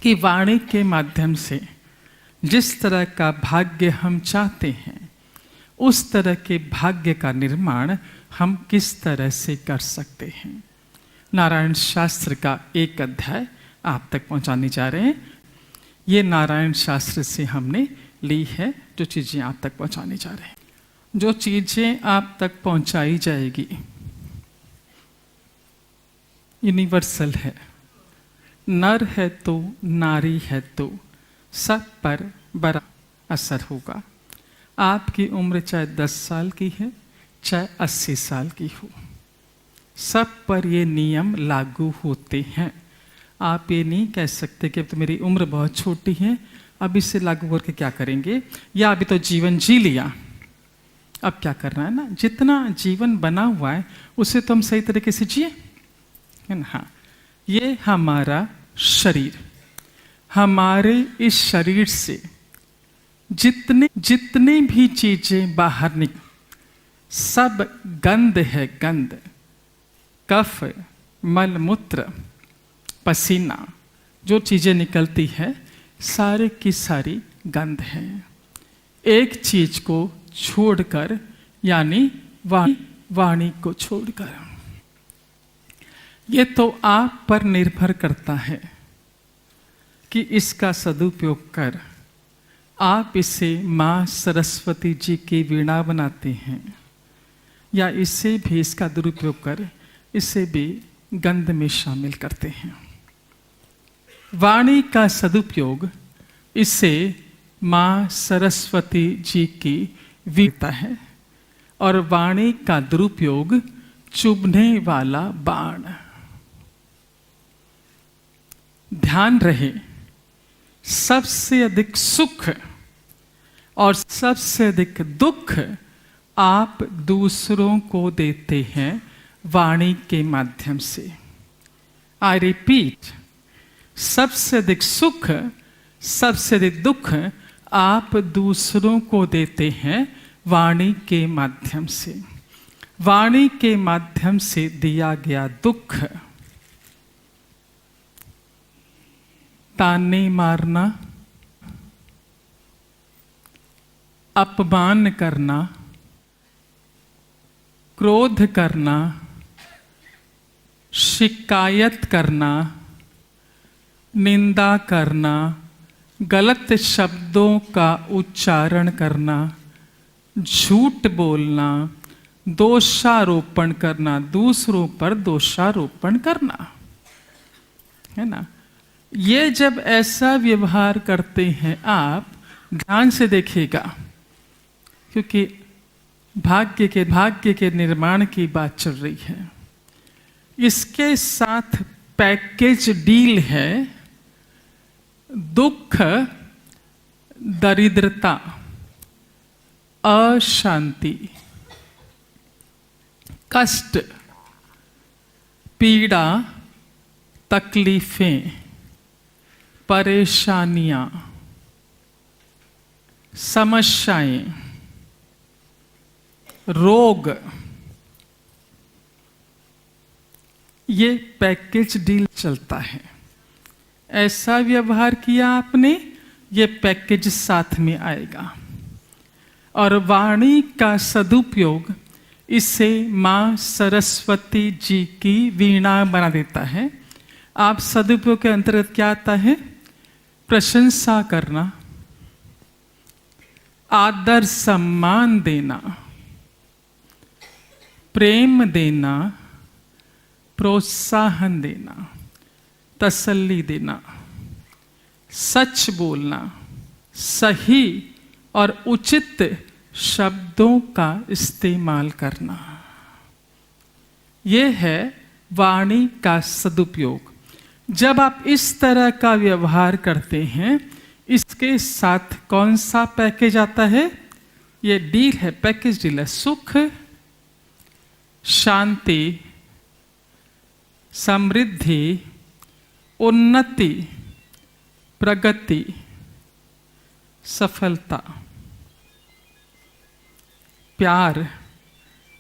कि वाणी के माध्यम से जिस तरह का भाग्य हम चाहते हैं उस तरह के भाग्य का निर्माण हम किस तरह से कर सकते हैं। नारायण शास्त्र का एक अध्याय आप तक पहुंचाने जा रहे हैं। ये नारायण शास्त्र से हमने ली है जो चीज़ें आप तक पहुंचाने जा रहे हैं। जो चीज़ें आप तक पहुंचाई जाएगी यूनिवर्सल है, नर है तो नारी है तो सब पर बड़ा असर होगा। आपकी उम्र चाहे 10 साल की है चाहे 80 साल की हो, सब पर ये नियम लागू होते हैं। आप ये नहीं कह सकते कि अब तो मेरी उम्र बहुत छोटी है, अब इसे लागू करके क्या करेंगे, या अभी तो जीवन जी लिया, अब क्या करना है ना। जितना जीवन बना हुआ है उसे तो हम सही तरीके से जिए, है ना। हाँ, ये हमारा शरीर, हमारे इस शरीर से जितने भी चीजें बाहर निकल, सब गंध है, गंध, कफ, मल मूत्र, पसीना, जो चीजें निकलती है सारे की सारी गंध है। एक चीज को छोड़कर, यानी वाणी को छोड़कर। ये तो आप पर निर्भर करता है कि इसका सदुपयोग कर आप इसे माँ सरस्वती जी की वीणा बनाते हैं, या इसे भी, इसका दुरुपयोग कर इसे भी गंध में शामिल करते हैं। वाणी का सदुपयोग इसे माँ सरस्वती जी की वीणा है, और वाणी का दुरुपयोग चुभने वाला बाण। ध्यान रहे, सबसे अधिक सुख और सबसे अधिक दुख आप दूसरों को देते हैं वाणी के माध्यम से। आई रिपीट, सबसे अधिक सुख, सबसे अधिक दुख आप दूसरों को देते हैं वाणी के माध्यम से। वाणी के माध्यम से दिया गया दुख, ताने मारना, अपमान करना, क्रोध करना, शिकायत करना, निंदा करना, गलत शब्दों का उच्चारण करना, झूठ बोलना, दोषारोपण करना, दूसरों पर दोषारोपण करना, है ना। ये जब ऐसा व्यवहार करते हैं, आप ध्यान से देखिएगा, क्योंकि भाग्य के निर्माण की बात चल रही है। इसके साथ पैकेज डील है दुख, दरिद्रता, अशांति, कष्ट, पीड़ा, तकलीफें, परेशानियां, समस्याएं, रोग, ये पैकेज डील चलता है। ऐसा व्यवहार किया आपने, ये पैकेज साथ में आएगा। और वाणी का सदुपयोग इसे माँ सरस्वती जी की वीणा बना देता है। आप सदुपयोग के अंतर्गत क्या आता है? प्रशंसा करना, आदर सम्मान देना, प्रेम देना, प्रोत्साहन देना, तसल्ली देना, सच बोलना, सही और उचित शब्दों का इस्तेमाल करना। यह है वाणी का सदुपयोग। जब आप इस तरह का व्यवहार करते हैं, इसके साथ कौन सा पैकेज आता है? ये डील है, पैकेज डील है। सुख, शांति, समृद्धि, उन्नति, प्रगति, सफलता, प्यार,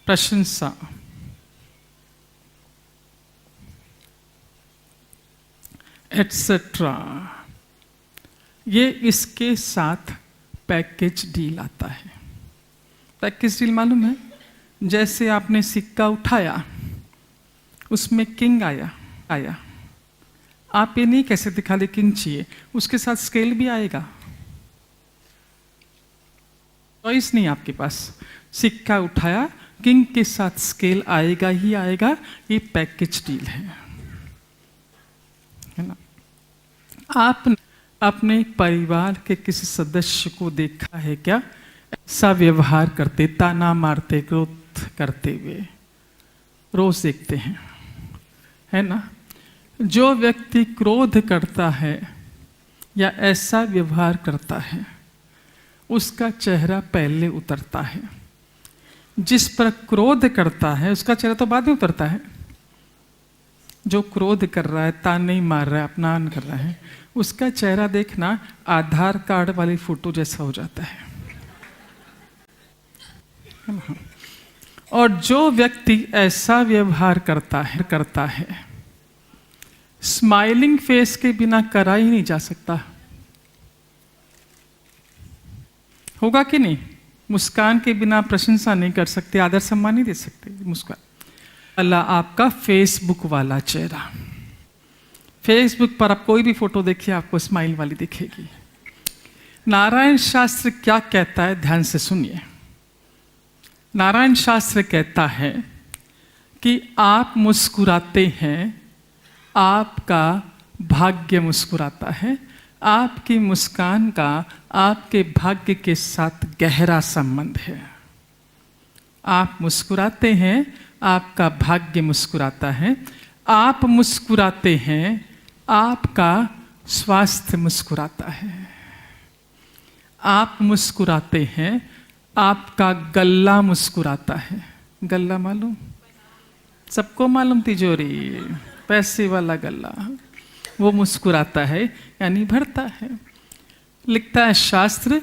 प्रशंसा, एटसेट्रा। ये इसके साथ पैकेज डील आता है। पैकेज डील मालूम है? जैसे आपने सिक्का उठाया, उसमें किंग आया, आप ये नहीं कह सकते खाली किंग चाहिए, उसके साथ स्केल भी आएगा। चॉइस नहीं आपके पास, सिक्का उठाया, किंग के साथ स्केल आएगा ही आएगा। ये पैकेज डील है ना? आपने अपने परिवार के किसी सदस्य को देखा है क्या ऐसा व्यवहार करते, ताना मारते, क्रोध करते हुए? रोज देखते हैं, है ना? जो व्यक्ति क्रोध करता है या ऐसा व्यवहार करता है, उसका चेहरा पहले उतरता है। जिस पर क्रोध करता है उसका चेहरा तो बाद में उतरता है। जो क्रोध कर रहा है, ताने मार रहा है, अपमान कर रहा है, उसका चेहरा देखना आधार कार्ड वाली फोटो जैसा हो जाता है। और जो व्यक्ति ऐसा व्यवहार करता है, स्माइलिंग फेस के बिना करा ही नहीं जा सकता। होगा कि नहीं? मुस्कान के बिना प्रशंसा नहीं कर सकते, आदर सम्मान नहीं दे सकते। मुस्कान अल्लाह आपका फेसबुक वाला चेहरा, फेसबुक पर आप कोई भी फोटो देखिए आपको स्माइल वाली दिखेगी। नारायण शास्त्र क्या कहता है, ध्यान से सुनिए। नारायण शास्त्र कहता है कि आप मुस्कुराते हैं, आपका भाग्य मुस्कुराता है। आपकी मुस्कान का आपके भाग्य के साथ गहरा संबंध है। आप मुस्कुराते हैं, आपका भाग्य मुस्कुराता है। आप मुस्कुराते हैं, आपका स्वास्थ्य मुस्कुराता है। आप मुस्कुराते हैं, आपका गल्ला मुस्कुराता है। गल्ला मालूम? सबको मालूम, तिजोरी, पैसे वाला गल्ला, वो मुस्कुराता है यानी भरता है। लिखता है शास्त्र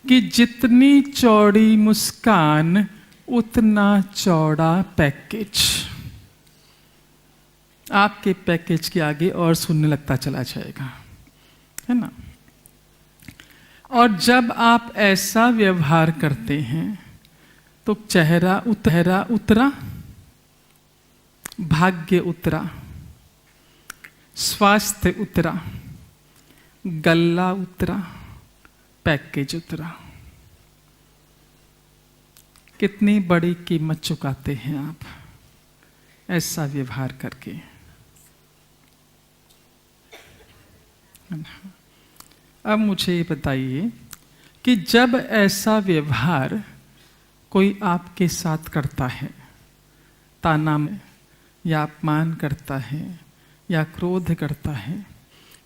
कि जितनी चौड़ी मुस्कान उतना चौड़ा पैकेज। आपके पैकेज के आगे और सुनने लगता चला जाएगा, है ना? और जब आप ऐसा व्यवहार करते हैं तो चेहरा उतरा, भाग्य उतरा, स्वास्थ्य उतरा, गल्ला उतरा, पैकेज उतरा। कितनी बड़ी कीमत चुकाते हैं आप ऐसा व्यवहार करके। अब मुझे ये बताइए कि जब ऐसा व्यवहार कोई आपके साथ करता है, ताना या अपमान करता है या क्रोध करता है,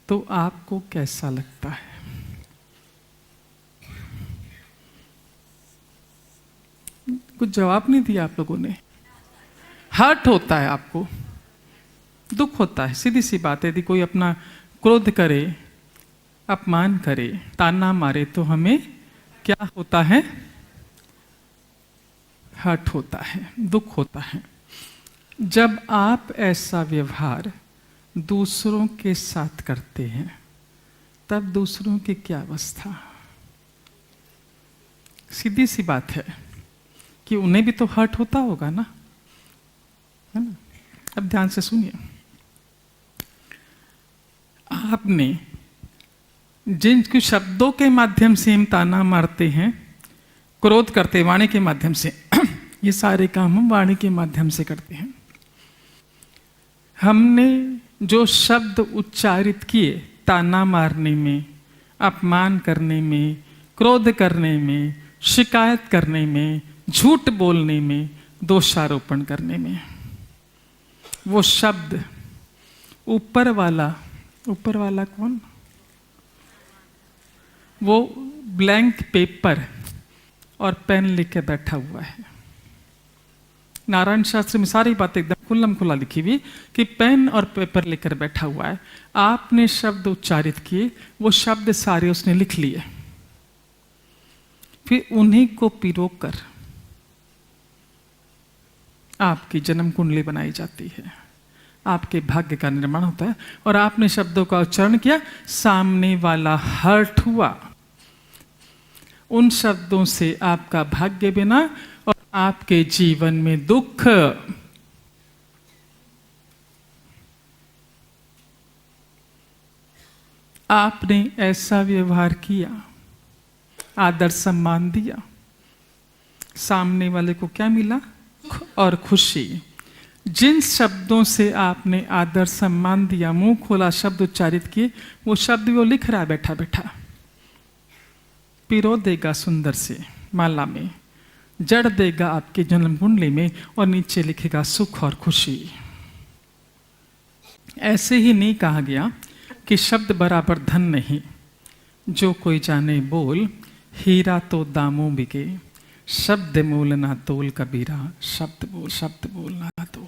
तो आपको कैसा लगता है? कुछ जवाब नहीं दिया आप लोगों ने। हर्ट होता है, आपको दुख होता है, सीधी सी बात है। यदि कोई अपना क्रोध करे, अपमान करे, ताना मारे, तो हमें क्या होता है? हर्ट होता है, दुख होता है। जब आप ऐसा व्यवहार दूसरों के साथ करते हैं, तब दूसरों की क्या अवस्था? सीधी सी बात है कि उन्हें भी तो हर्ट होता होगा ना, है ना? अब ध्यान से सुनिए। आपने जिन कुछ शब्दों के माध्यम से हम ताना मारते हैं, क्रोध करते वाणी के माध्यम से, ये सारे काम हम वाणी के माध्यम से करते हैं। हमने जो शब्द उच्चारित किए ताना मारने में, अपमान करने में, क्रोध करने में, शिकायत करने में, झूठ बोलने में, दोषारोपण करने में, वो शब्द ऊपर वाला कौन? वो ब्लैंक पेपर और पेन लेके बैठा हुआ है। नारायण शास्त्र में सारी बातें एकदम खुल्लम खुला लिखी हुई कि पेन और पेपर लेकर बैठा हुआ है। आपने शब्द उच्चारित किए, वो शब्द सारे उसने लिख लिए, फिर उन्हीं को पिरोकर आपकी जन्म कुंडली बनाई जाती है। आपके भाग्य का निर्माण होता है। और आपने शब्दों का उच्चारण किया, सामने वाला हर्ट हुआ, उन शब्दों से आपका भाग्य बना और आपके जीवन में दुख। आपने ऐसा व्यवहार किया, आदर सम्मान दिया, सामने वाले को क्या मिला? और खुशी। जिन शब्दों से आपने आदर सम्मान दिया, मुंह खोला शब्द उच्चारित किए, वो शब्द वो लिख रहा है बैठा बैठा, पिरो देगा सुंदर से माला में, जड़ देगा आपके जन्म कुंडली में, और नीचे लिखेगा सुख और खुशी। ऐसे ही नहीं कहा गया कि शब्द बराबर धन नहीं, जो कोई जाने बोल, हीरा तो दामों बिके, शब्द मोल ना तोल कबीरा, शब्द बोल ना तोल।